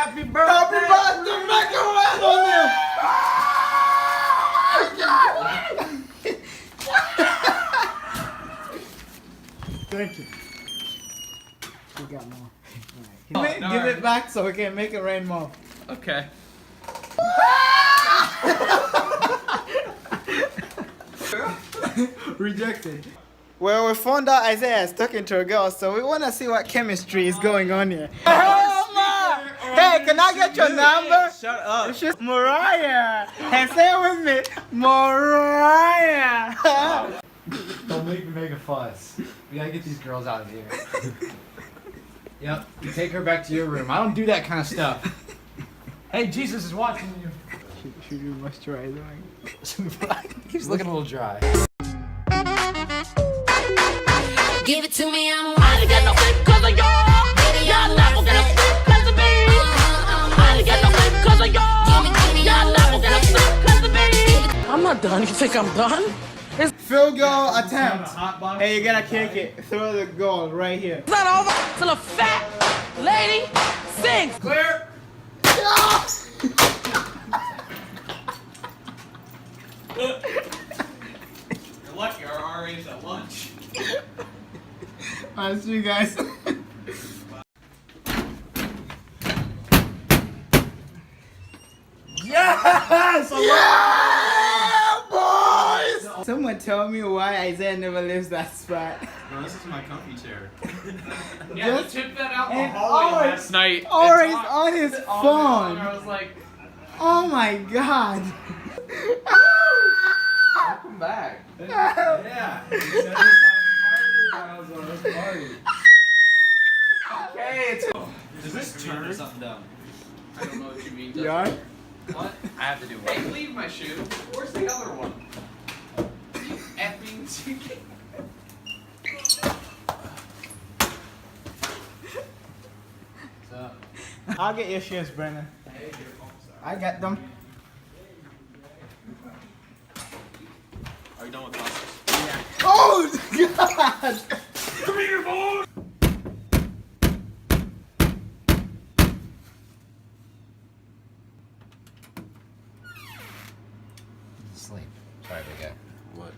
Happy birthday! Happy birthday! Make a rain on him! Thank you. We got more. Right. Give it back so we can make it rain more. Okay. Rejected. Well, we found out Isaiah is talking to a girl, so we want to see what chemistry is going on here. Hey, can I get your number? Shut up. It's just Mariah. Hey, say it with me. Mariah. Don't make me make a fuss. We gotta get these girls out of here. Yep, you take her back to your room. I don't do that kind of stuff. Hey, Jesus is watching you. Should you moisturize? He's looking a little dry. Give it to me, I'm I got no flip cause of y'all. Y'all not gonna flip cause of me. I got no flip cause of y'all. Y'all not gonna flip cause of me. I'm not done. You think I'm done? Field goal attempt. Hey, you gotta kick it. Throw the goal right here. It's not over till a fat lady sings. Clear. You're lucky our RA's at lunch. Alright, see you guys. Yes! Yeah, boys! Someone tell me why Isaiah never leaves that spot. No, this is my comfy chair. Yeah, Just- we took that out in the and hallway always- last night. Always It's on his on phone. I was like, Oh my god. welcome back. Yeah. You said this time I was on this party. Okay, it's. Does this turn? Something dumb. I don't know what you mean. You are? What? I have to do one. Hey, leave my shoe. Where's the other one? You effing chicken. What's up? I'll get your shoes, Brennan. I got them. Are you done with classes? Oh god! Come here, boy! Sleep. Sorry, big guy. What?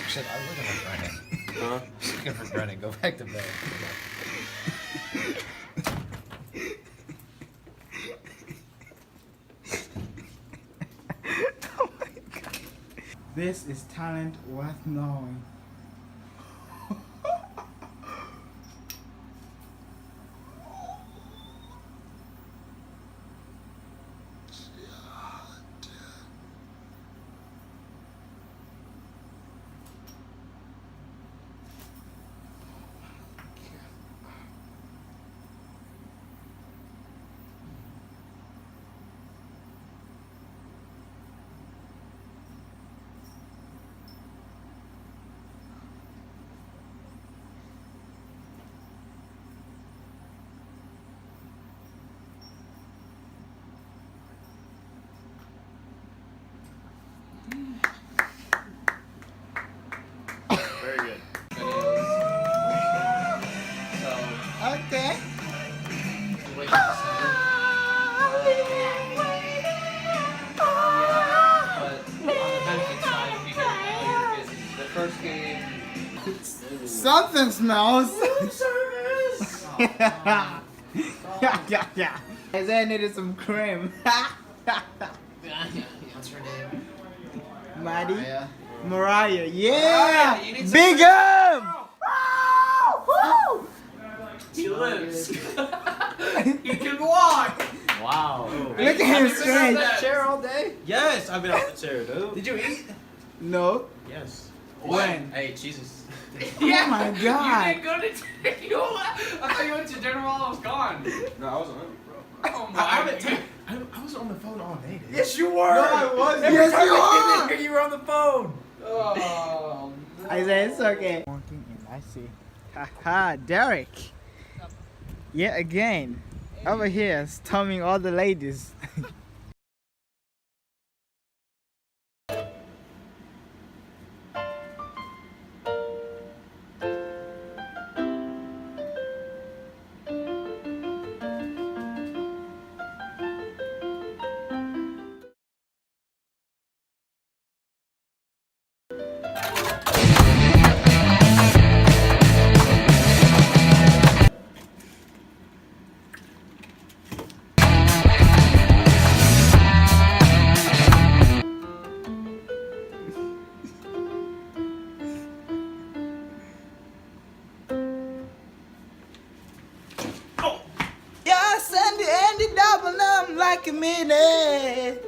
Shit, I'm looking for Brennan. Huh? I'm looking for Brennan. Go back to bed. Oh my god. This is talent worth knowing. Very good. So, Okay. wait. But on the benefit side, because you're busy. The first game. Something smells. Service. yeah. Isaiah needed some cream. What's her name? Maddie. Maya. Mariah. Yeah. Mariah, you need some Big cream. up. He lives. He can walk. Wow. Look at him straight. Chair all day? Yes, I've been off the chair, dude. Did you eat? No. Yes. When? Hey, Jesus. Oh my god. You didn't go to you. I thought you went to dinner while I was gone. No, I wasn't hungry, bro. Oh my I god. was on the phone all day, dude. Yes, you were. No, I wasn't. Yes, you are. You were on the phone. Oh. No. Isaiah, it's okay. Walking in, I see. Haha, Derek. Yet again. Over here, storming all the ladies. like a minute.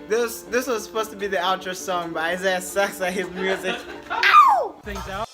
This was supposed to be the outro song, but Isaiah sucks at his music. Ow! Things out.